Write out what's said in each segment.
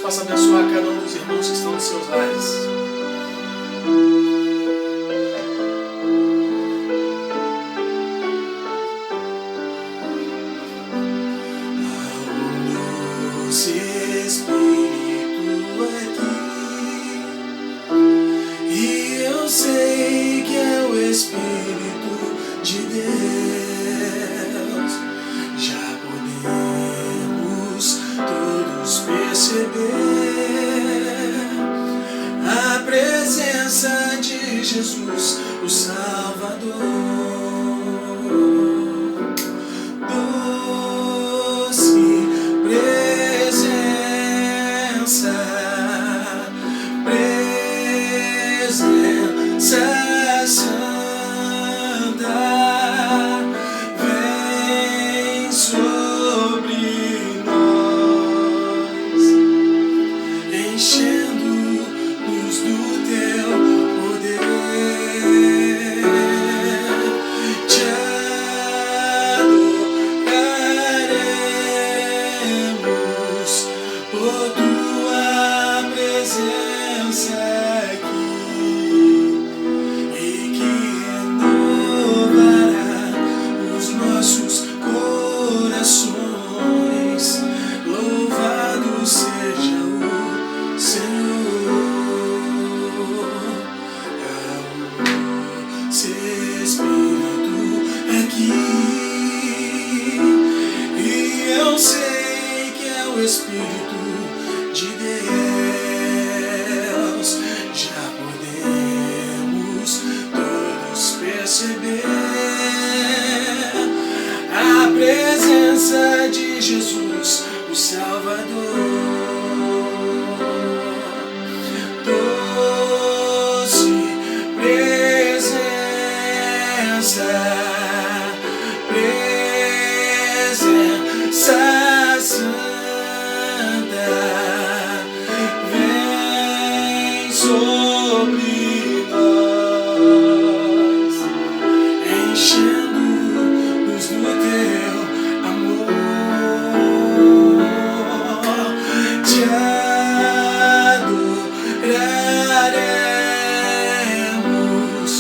possa abençoar cada um dos irmãos que estão nos seus lares. A presença de Jesus, o Salvador, doce presença, presença santa, vem sobre nós, enchendo-nos do teu poder. Te adoraremos por tua presença aqui, e que renovará os nossos corações. Louvado seja o Senhor, ao seu Espírito aqui, e eu sei que é o Espírito de Deus. Já podemos todos perceber a presença de Jesus, o Salvador. Doce presença, presença santa, vem sobre nós, enchendo-nos do teu amor. Te adoraremos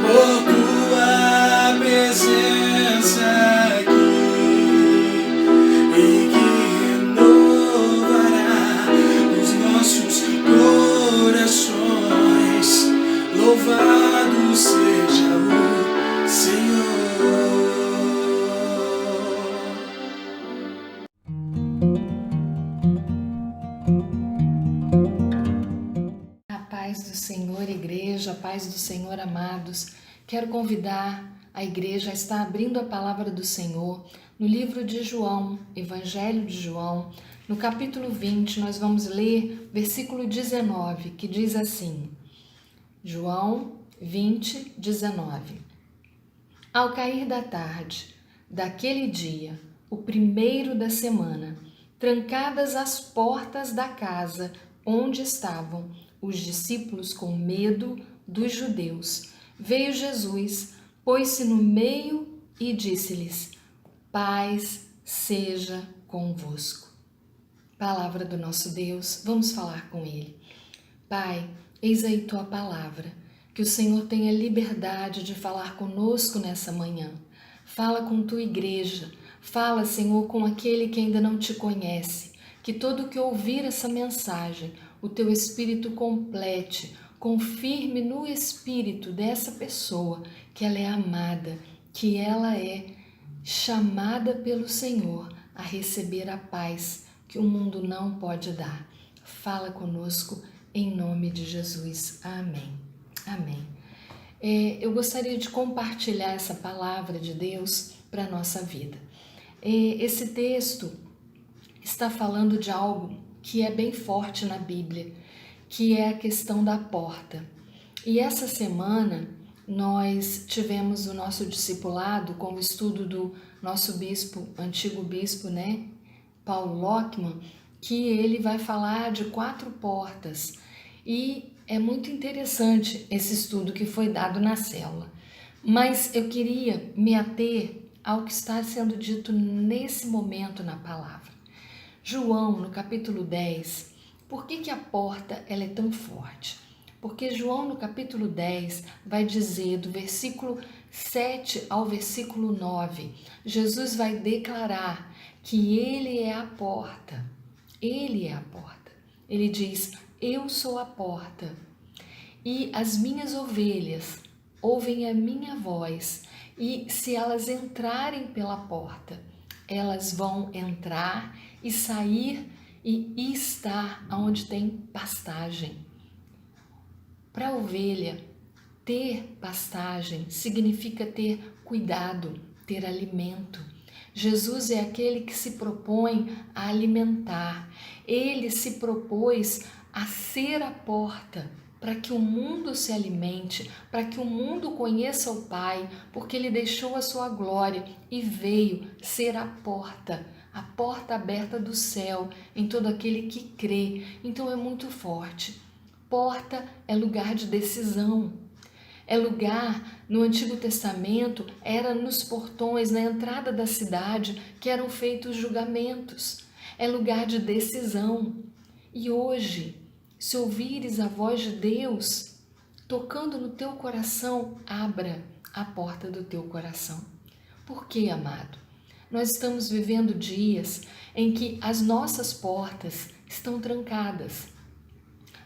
por tua presença aqui, e que renovará os nossos corações. Louvado seja o Senhor. A paz do Senhor, igreja, a paz do Senhor, amados. Quero convidar a igreja a estar abrindo a palavra do Senhor no livro de João, Evangelho de João, no capítulo 20, nós vamos ler versículo 19, que diz assim: João 20, 19. Ao cair da tarde daquele dia, o primeiro da semana, trancadas as portas da casa onde estavam os discípulos com medo dos judeus, veio Jesus, pôs-se no meio e disse-lhes: paz seja convosco. Palavra do nosso Deus, vamos falar com Ele. Pai, eis aí tua palavra, que o Senhor tenha liberdade de falar conosco nessa manhã. Fala com tua igreja, fala, Senhor, com aquele que ainda não te conhece, que todo que ouvir essa mensagem, o teu Espírito complete, confirme no Espírito dessa pessoa que ela é amada, que ela é chamada pelo Senhor a receber a paz que o mundo não pode dar. Fala conosco em nome de Jesus. Amém. Amém. Eu gostaria de compartilhar essa palavra de Deus para a nossa vida. Esse texto está falando de algo que é bem forte na Bíblia, que é a questão da porta. E essa semana nós tivemos o nosso discipulado com o estudo do nosso bispo, antigo bispo, Paulo Lockman, que ele vai falar de 4 portas. E é muito interessante esse estudo que foi dado na célula. Mas eu queria me ater ao que está sendo dito nesse momento na palavra. João, no capítulo 10, Por que a porta ela é tão forte? Porque João no capítulo 10 vai dizer do versículo 7 ao versículo 9, Jesus vai declarar que Ele é a porta. Ele é a porta. Ele diz, eu sou a porta e as minhas ovelhas ouvem a minha voz e se elas entrarem pela porta, elas vão entrar e sair e estar onde tem pastagem. Para a ovelha, ter pastagem significa ter cuidado, ter alimento. Jesus é aquele que se propõe a alimentar. Ele se propôs a ser a porta para que o mundo se alimente, para que o mundo conheça o Pai, porque Ele deixou a sua glória e veio ser a porta aberta do céu em todo aquele que crê. Então é muito forte. Porta é lugar de decisão. É lugar, no Antigo Testamento, era nos portões, na entrada da cidade, que eram feitos julgamentos. É lugar de decisão. E hoje, se ouvires a voz de Deus tocando no teu coração, abra a porta do teu coração. Por quê, amado? Nós estamos vivendo dias em que as nossas portas estão trancadas.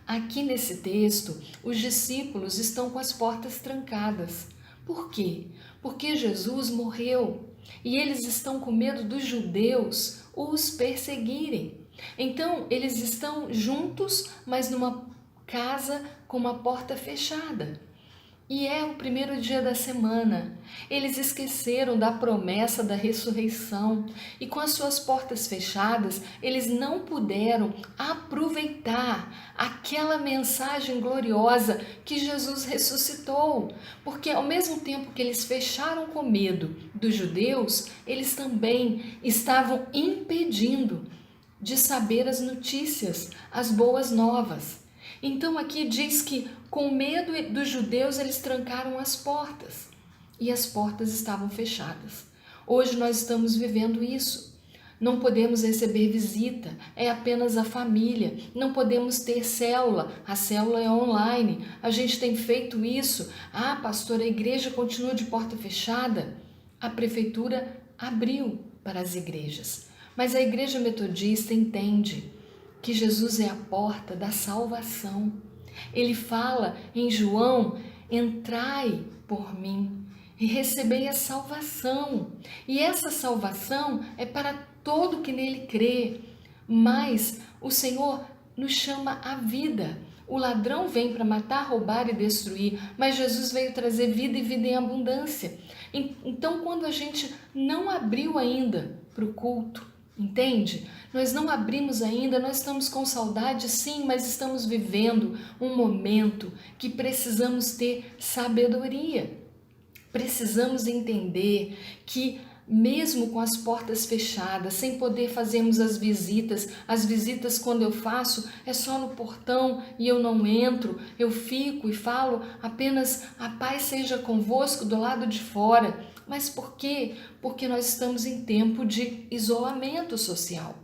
Aqui nesse texto, os discípulos estão com as portas trancadas. Por quê? Porque Jesus morreu e eles estão com medo dos judeus os perseguirem. Então, eles estão juntos, mas numa casa com uma porta fechada. E é o primeiro dia da semana. Eles esqueceram da promessa da ressurreição e com as suas portas fechadas, eles não puderam aproveitar aquela mensagem gloriosa que Jesus ressuscitou. Porque ao mesmo tempo que eles fecharam com medo dos judeus, eles também estavam impedindo de saber as notícias, as boas novas. Então aqui diz que com medo dos judeus eles trancaram as portas e as portas estavam fechadas. Hoje nós estamos vivendo isso. Não podemos receber visita, é apenas a família. Não podemos ter célula, a célula é online. A gente tem feito isso. Ah, pastor, a igreja continua de porta fechada. A prefeitura abriu para as igrejas, mas a igreja metodista entende que Jesus é a porta da salvação. Ele fala em João, entrai por mim e recebei a salvação. E essa salvação é para todo que nele crê. Mas o Senhor nos chama à vida. O ladrão vem para matar, roubar e destruir, mas Jesus veio trazer vida e vida em abundância. Então, quando a gente não abriu ainda para o culto, entende? Nós não abrimos ainda, nós estamos com saudade, sim, mas estamos vivendo um momento que precisamos ter sabedoria. Precisamos entender que mesmo com as portas fechadas, sem poder fazermos as visitas quando eu faço é só no portão e eu não entro, eu fico e falo apenas a paz seja convosco do lado de fora. Mas por quê? Porque nós estamos em tempo de isolamento social.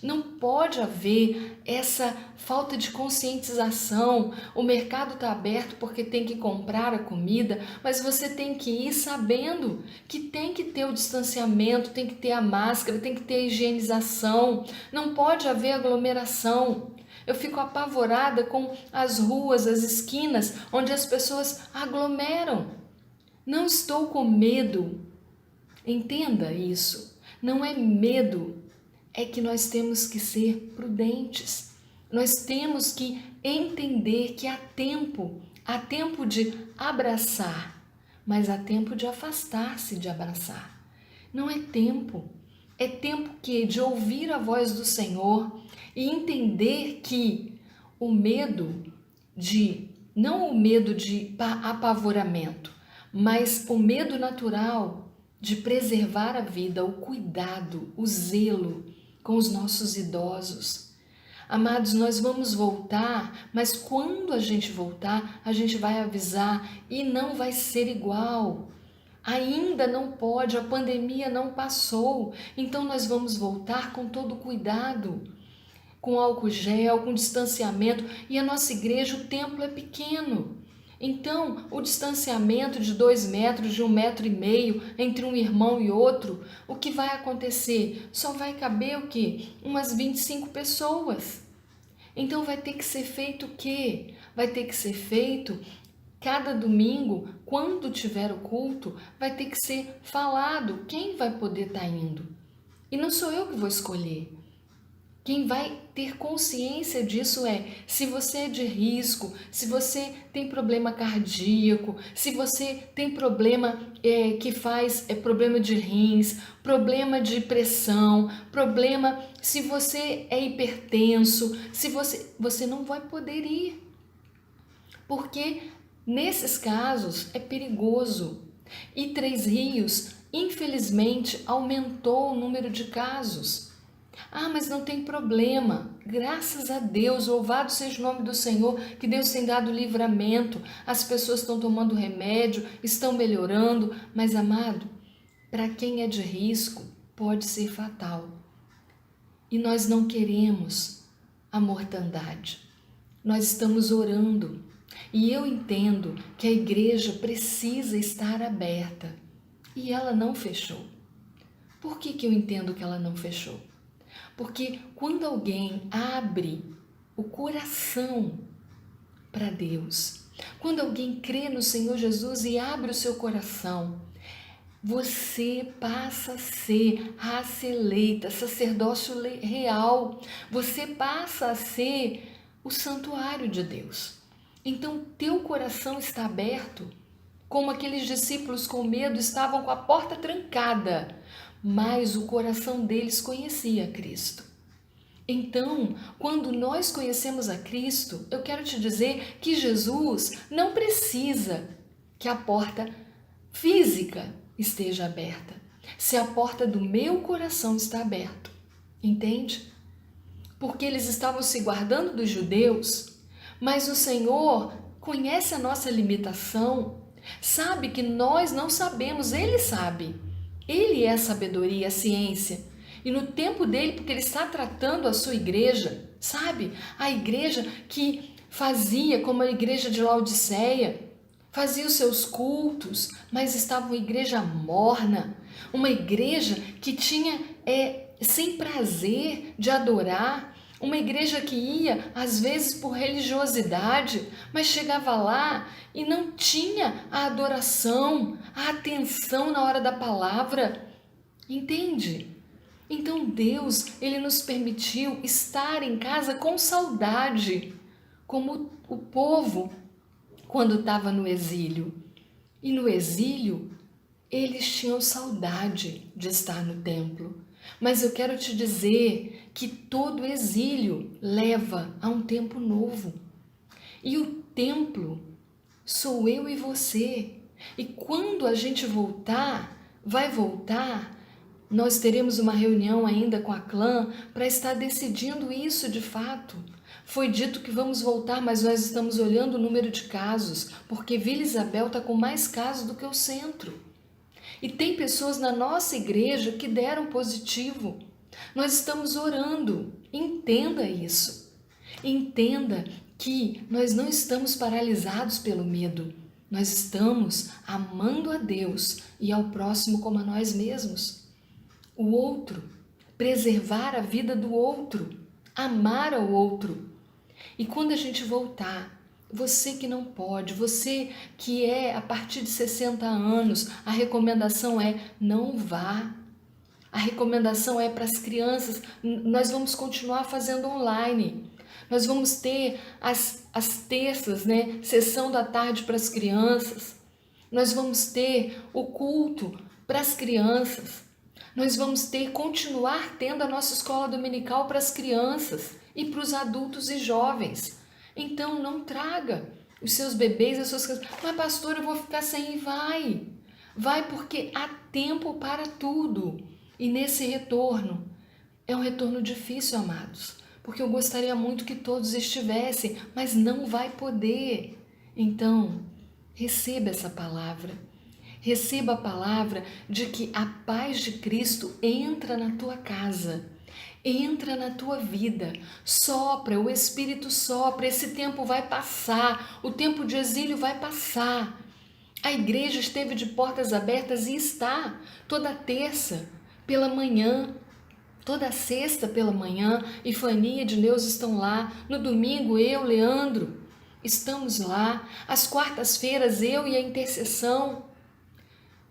Não pode haver essa falta de conscientização. O mercado está aberto porque tem que comprar a comida, mas você tem que ir sabendo que tem que ter o distanciamento, tem que ter a máscara, tem que ter a higienização. Não pode haver aglomeração. Eu fico apavorada com as ruas, as esquinas, onde as pessoas aglomeram. Não estou com medo. Entenda isso. Não é medo. É que nós temos que ser prudentes. Nós temos que entender que há tempo de abraçar, mas há tempo de afastar-se de abraçar. Não é tempo que de ouvir a voz do Senhor e entender que o medo não o medo de apavoramento, mas o medo natural de preservar a vida, o cuidado, o zelo com os nossos idosos. Amados, nós vamos voltar, mas quando a gente voltar, a gente vai avisar e não vai ser igual. Ainda não pode, a pandemia não passou, então nós vamos voltar com todo cuidado. com álcool gel, com distanciamento, e a nossa igreja, o templo é pequeno. Então, o distanciamento de 2 metros, de 1,5 m entre um irmão e outro, o que vai acontecer? Só vai caber o quê? Umas 25 pessoas. Então vai ter que ser feito o quê? Vai ter que ser feito cada domingo, quando tiver o culto, vai ter que ser falado quem vai poder estar indo. E não sou eu que vou escolher. Quem vai ter consciência disso se você é de risco, se você tem problema cardíaco, se você tem problema que faz problema de rins, problema de pressão, problema se você é hipertenso, se você não vai poder ir. Porque nesses casos é perigoso. E Três Rios, infelizmente, aumentou o número de casos. Ah, mas não tem problema. Graças a Deus, louvado seja o nome do Senhor, que Deus tem dado livramento. As pessoas estão tomando remédio, estão melhorando. Mas, amado, para quem é de risco, pode ser fatal. E nós não queremos a mortandade. Nós estamos orando. E eu entendo que a igreja precisa estar aberta. E ela não fechou. Por que eu entendo que ela não fechou? Porque quando alguém abre o coração para Deus, quando alguém crê no Senhor Jesus e abre o seu coração, você passa a ser raça eleita, sacerdócio real. Você passa a ser o santuário de Deus. Então, teu coração está aberto, como aqueles discípulos com medo estavam com a porta trancada, mas o coração deles conhecia Cristo. Então, quando nós conhecemos a Cristo, eu quero te dizer que Jesus não precisa que a porta física esteja aberta, se a porta do meu coração está aberta, entende? Porque eles estavam se guardando dos judeus, mas o Senhor conhece a nossa limitação, sabe que nós não sabemos, Ele sabe. Ele é a sabedoria, a ciência. E no tempo dele, porque Ele está tratando a sua igreja, sabe? A igreja que fazia como a igreja de Laodiceia, fazia os seus cultos, mas estava uma igreja morna, uma igreja que tinha sem prazer de adorar, uma igreja que ia, às vezes, por religiosidade, mas chegava lá e não tinha a adoração, a atenção na hora da palavra. Entende? Então Deus, Ele nos permitiu estar em casa com saudade, como o povo quando estava no exílio. E no exílio, eles tinham saudade de estar no templo. Mas eu quero te dizer que todo exílio leva a um tempo novo. E o templo sou eu e você. E quando a gente vai voltar, nós teremos uma reunião ainda com a clã para estar decidindo isso de fato. Foi dito que vamos voltar, mas nós estamos olhando o número de casos, porque Vila Isabel está com mais casos do que o centro. E tem pessoas na nossa igreja que deram positivo. Nós estamos orando. Entenda isso. Entenda que nós não estamos paralisados pelo medo. Nós estamos amando a Deus e ao próximo como a nós mesmos. O outro, preservar a vida do outro, amar ao outro. E quando a gente voltar, você que não pode, você que é a partir de 60 anos, a recomendação é não vá. A recomendação é para as crianças, nós vamos continuar fazendo online. Nós vamos ter as terças, sessão da tarde para as crianças. Nós vamos ter o culto para as crianças. Nós vamos continuar tendo a nossa escola dominical para as crianças e para os adultos e jovens. Então, não traga os seus bebês, as suas crianças. Mas, pastor, eu vou ficar sem ir. Vai. Vai porque há tempo para tudo. E nesse retorno, é um retorno difícil, amados. Porque eu gostaria muito que todos estivessem, mas não vai poder. Então, receba essa palavra. Receba a palavra de que a paz de Cristo entra na tua casa. Entra na tua vida, sopra, o Espírito sopra, esse tempo vai passar, o tempo de exílio vai passar. A igreja esteve de portas abertas e está toda terça pela manhã, toda sexta pela manhã, e Fania e Edneus estão lá. No domingo, eu, Leandro, estamos lá. Às quartas-feiras, eu e a intercessão.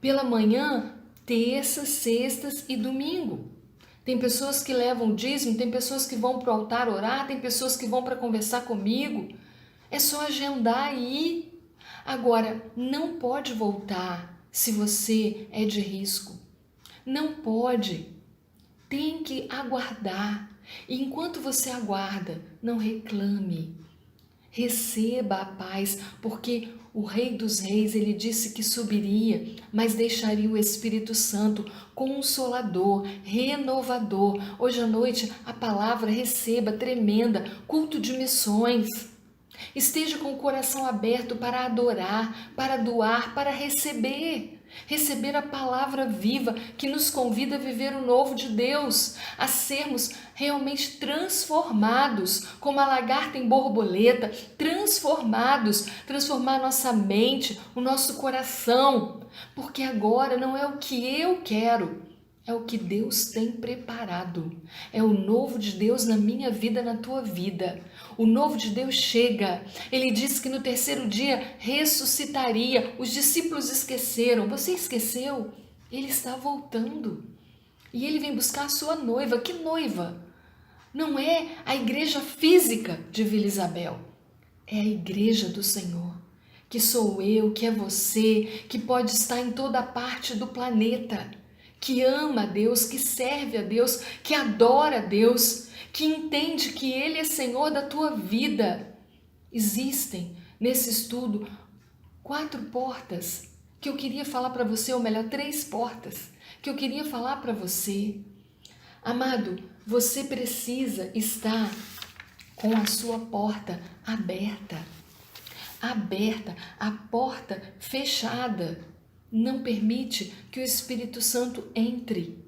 Pela manhã, terças, sextas e domingo. Tem pessoas que levam dízimo, tem pessoas que vão para o altar orar, tem pessoas que vão para conversar comigo. É só agendar e ir. Agora, não pode voltar se você é de risco. Não pode. Tem que aguardar. E enquanto você aguarda, não reclame. Receba a paz, porque o Rei dos Reis, ele disse que subiria, mas deixaria o Espírito Santo consolador, renovador. Hoje à noite, a palavra receba, tremenda, culto de missões. Esteja com o coração aberto para adorar, para doar, para receber. Receber a palavra viva que nos convida a viver o novo de Deus, a sermos realmente transformados, como a lagarta em borboleta, transformar nossa mente, o nosso coração, porque agora não é o que eu quero, é o que Deus tem preparado. É o novo de Deus na minha vida, na tua vida. O novo de Deus chega. Ele disse que no terceiro dia ressuscitaria. Os discípulos esqueceram. Você esqueceu? Ele está voltando. E ele vem buscar a sua noiva. Que noiva? Não é a igreja física de Vila Isabel. É a igreja do Senhor. Que sou eu, que é você, que pode estar em toda parte do planeta. Que ama a Deus, que serve a Deus, que adora a Deus, que entende que Ele é Senhor da tua vida. Existem nesse estudo 4 portas que eu queria falar para você, ou melhor, 3 portas que eu queria falar para você. Amado, você precisa estar com a sua porta aberta. Aberta, a porta fechada. Não permite que o Espírito Santo entre.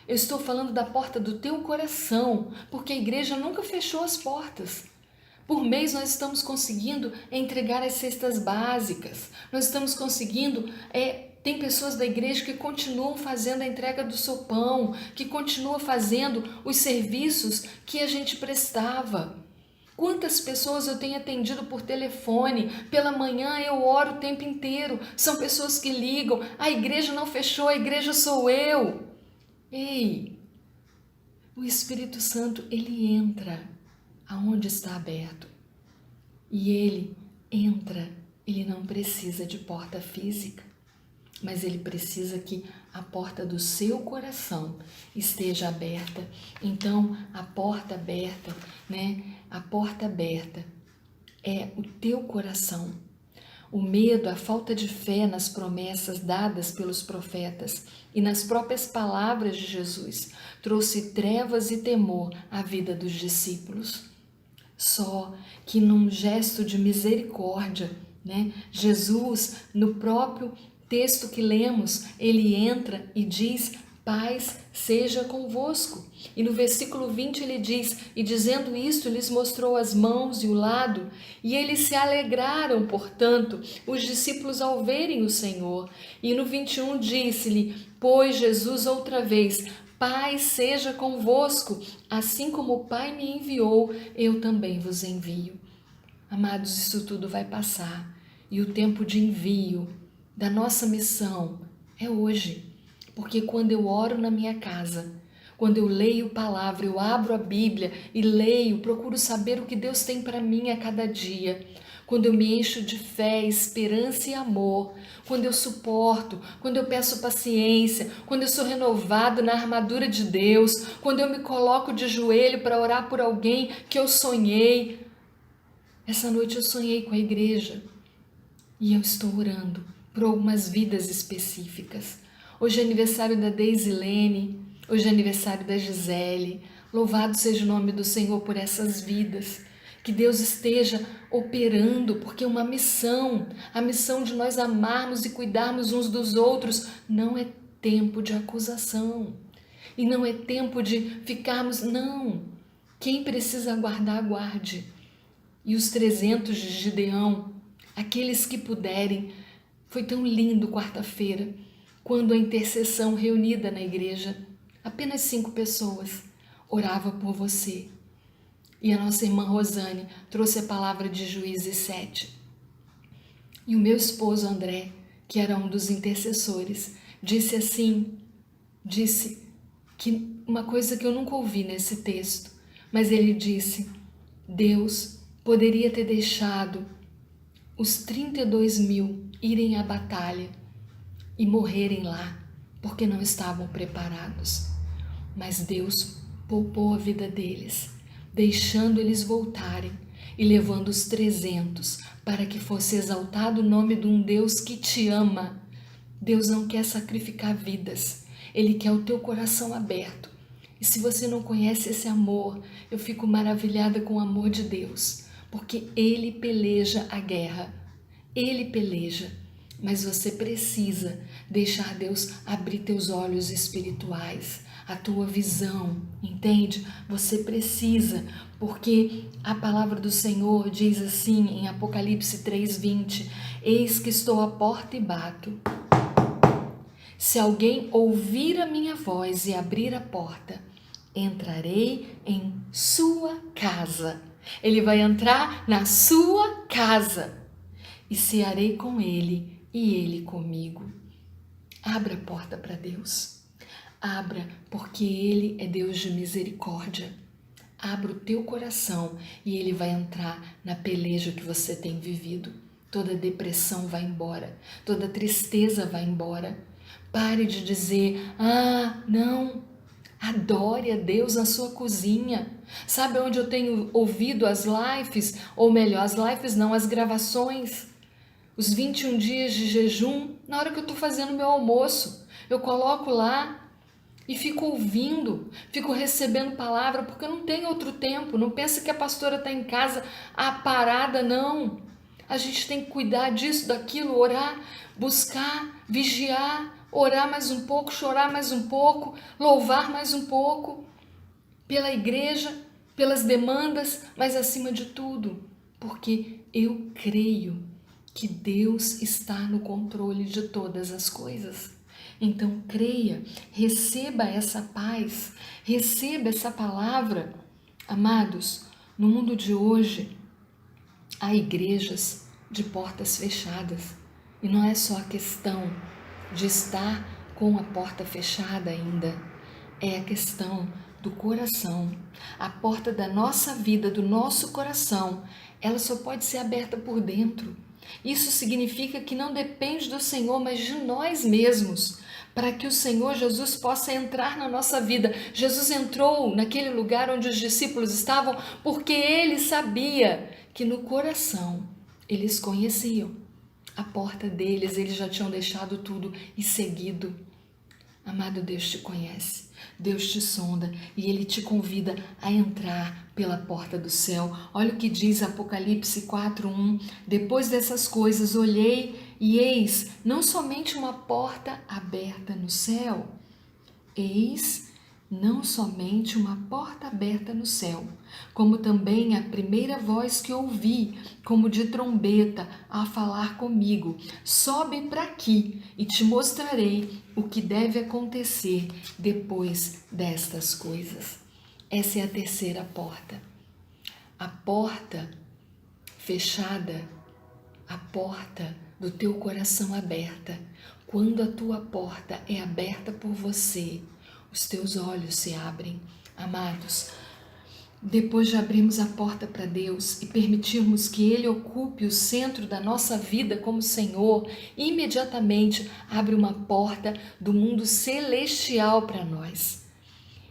Eu estou falando da porta do teu coração, porque a igreja nunca fechou as portas. Por mês nós estamos conseguindo entregar as cestas básicas, nós estamos conseguindo, tem pessoas da igreja que continuam fazendo a entrega do sopão, que continuam fazendo os serviços que a gente prestava. Quantas pessoas eu tenho atendido por telefone, pela manhã eu oro o tempo inteiro, são pessoas que ligam, a igreja não fechou, a igreja sou eu. Ei, o Espírito Santo, ele entra aonde está aberto. E ele entra, ele não precisa de porta física, mas ele precisa que a porta do seu coração esteja aberta. Então, a porta aberta, A porta aberta é o teu coração. O medo, a falta de fé nas promessas dadas pelos profetas e nas próprias palavras de Jesus trouxe trevas e temor à vida dos discípulos. Só que num gesto de misericórdia, Jesus, no próprio texto que lemos, ele entra e diz: paz seja convosco. E no versículo 20 ele diz: e dizendo isto, lhes mostrou as mãos e o lado, e eles se alegraram, portanto, os discípulos ao verem o Senhor. E no 21 disse-lhe, pois Jesus outra vez: paz seja convosco, assim como o Pai me enviou, eu também vos envio. Amados, isso tudo vai passar, e o tempo de envio da nossa missão é hoje. Porque quando eu oro na minha casa, quando eu leio palavra, eu abro a Bíblia e leio, procuro saber o que Deus tem para mim a cada dia. Quando eu me encho de fé, esperança e amor, quando eu suporto, quando eu peço paciência, quando eu sou renovado na armadura de Deus, quando eu me coloco de joelho para orar por alguém que eu sonhei. Essa noite eu sonhei com a igreja e eu estou orando por algumas vidas específicas. Hoje é aniversário da Deisilene, hoje é aniversário da Gisele. Louvado seja o nome do Senhor por essas vidas. Que Deus esteja operando, porque é uma missão, a missão de nós amarmos e cuidarmos uns dos outros. Não é tempo de acusação. E não é tempo de ficarmos, não. Quem precisa guardar, guarde. E os 300 de Gideão, aqueles que puderem. Foi tão lindo quarta-feira, quando a intercessão reunida na igreja, apenas 5 pessoas, orava por você. E a nossa irmã Rosane trouxe a palavra de Juízes 7. E o meu esposo André, que era um dos intercessores, disse que uma coisa que eu nunca ouvi nesse texto, mas ele disse: Deus poderia ter deixado os 32.000 irem à batalha e morrerem lá, porque não estavam preparados. Mas Deus poupou a vida deles, deixando eles voltarem e levando os 300 para que fosse exaltado o nome de um Deus que te ama. Deus não quer sacrificar vidas, Ele quer o teu coração aberto. E se você não conhece esse amor, eu fico maravilhada com o amor de Deus, porque Ele peleja a guerra, Ele peleja, mas você precisa deixar Deus abrir teus olhos espirituais, a tua visão, entende? Você precisa, porque a palavra do Senhor diz assim em Apocalipse 3:20, eis que estou à porta e bato. Se alguém ouvir a minha voz e abrir a porta, entrarei em sua casa. Ele vai entrar na sua casa e cearei com ele e ele comigo. Abra a porta para Deus. Abra, porque Ele é Deus de misericórdia. Abra o teu coração e Ele vai entrar na peleja que você tem vivido. Toda depressão vai embora, toda tristeza vai embora. Pare de dizer, não. Adore a Deus na sua cozinha. Sabe onde eu tenho ouvido as lives? Ou melhor, as lives não, as gravações. Os 21 dias de jejum, na hora que eu estou fazendo meu almoço. Eu coloco lá e fico ouvindo, fico recebendo palavra, porque eu não tenho outro tempo. Não pensa que a pastora está em casa parada, não. A gente tem que cuidar disso, daquilo, orar, buscar, vigiar, orar mais um pouco, chorar mais um pouco, louvar mais um pouco, pela igreja, pelas demandas, mas acima de tudo, porque eu creio que Deus está no controle de todas as coisas. Então creia, receba essa paz, receba essa palavra. Amados, no mundo de hoje, há igrejas de portas fechadas. E não é só a questão de estar com a porta fechada ainda, é a questão do coração. A porta da nossa vida, do nosso coração, ela só pode ser aberta por dentro. Isso significa que não depende do Senhor, mas de nós mesmos, para que o Senhor Jesus possa entrar na nossa vida. Jesus entrou naquele lugar onde os discípulos estavam, porque Ele sabia que no coração eles conheciam a porta deles, eles já tinham deixado tudo e seguido. Amado, Deus te conhece, Deus te sonda e Ele te convida a entrar pela porta do céu. Olha o que diz Apocalipse 4:1. Depois dessas coisas olhei e eis não somente uma porta aberta no céu, eis não somente uma porta aberta no céu, como também a primeira voz que ouvi, como de trombeta, a falar comigo: sobe para aqui e te mostrarei o que deve acontecer depois destas coisas. Essa é a terceira porta. A porta fechada, a porta do teu coração aberta. Quando a tua porta é aberta por você, os teus olhos se abrem. Amados, depois de abrirmos a porta para Deus e permitirmos que Ele ocupe o centro da nossa vida como Senhor, imediatamente abre uma porta do mundo celestial para nós.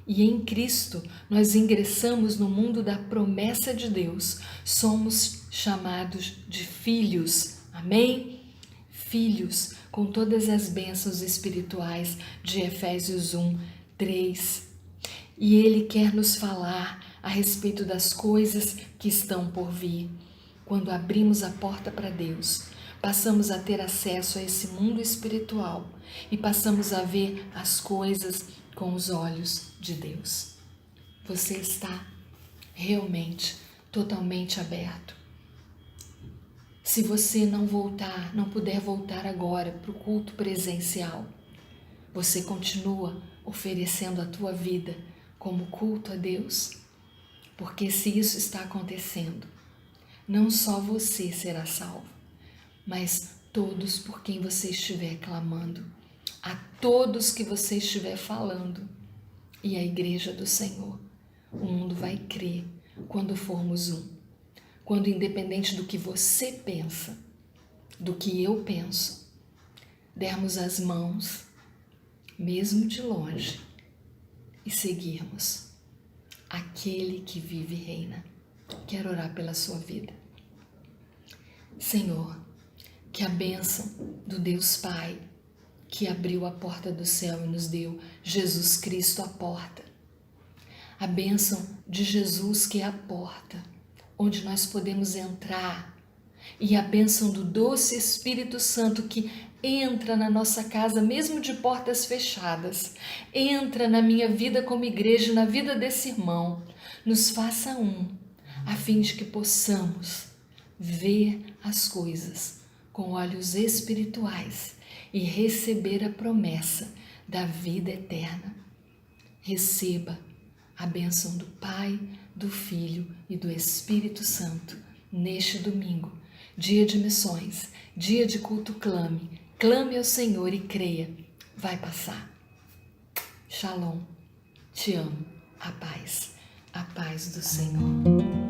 E em Cristo nós ingressamos no mundo da promessa de Deus. Somos chamados de filhos. Amém? Filhos, com todas as bênçãos espirituais de Efésios 1:3. E Ele quer nos falar a respeito das coisas que estão por vir. Quando abrimos a porta para Deus, passamos a ter acesso a esse mundo espiritual e passamos a ver as coisas com os olhos de Deus. Você está realmente, totalmente aberto. Se você não puder voltar agora para o culto presencial, você continua oferecendo a tua vida como culto a Deus? Porque se isso está acontecendo, não só você será salvo, mas todos por quem você estiver clamando, a todos que você estiver falando, e a igreja do Senhor. O mundo vai crer quando formos um. Quando, independente do que você pensa, do que eu penso, dermos as mãos, mesmo de longe, e seguirmos aquele que vive e reina. Quero orar pela sua vida. Senhor, que a bênção do Deus Pai, que abriu a porta do céu e nos deu Jesus Cristo a porta, a bênção de Jesus que é a porta, onde nós podemos entrar, e a bênção do doce Espírito Santo que entra na nossa casa, mesmo de portas fechadas, entra na minha vida como igreja, na vida desse irmão, nos faça um, a fim de que possamos ver as coisas com olhos espirituais e receber a promessa da vida eterna. Receba a bênção do Pai, do Filho e do Espírito Santo neste domingo, dia de missões, dia de culto. Clame ao Senhor e creia, vai passar. Shalom, te amo, a paz do Senhor.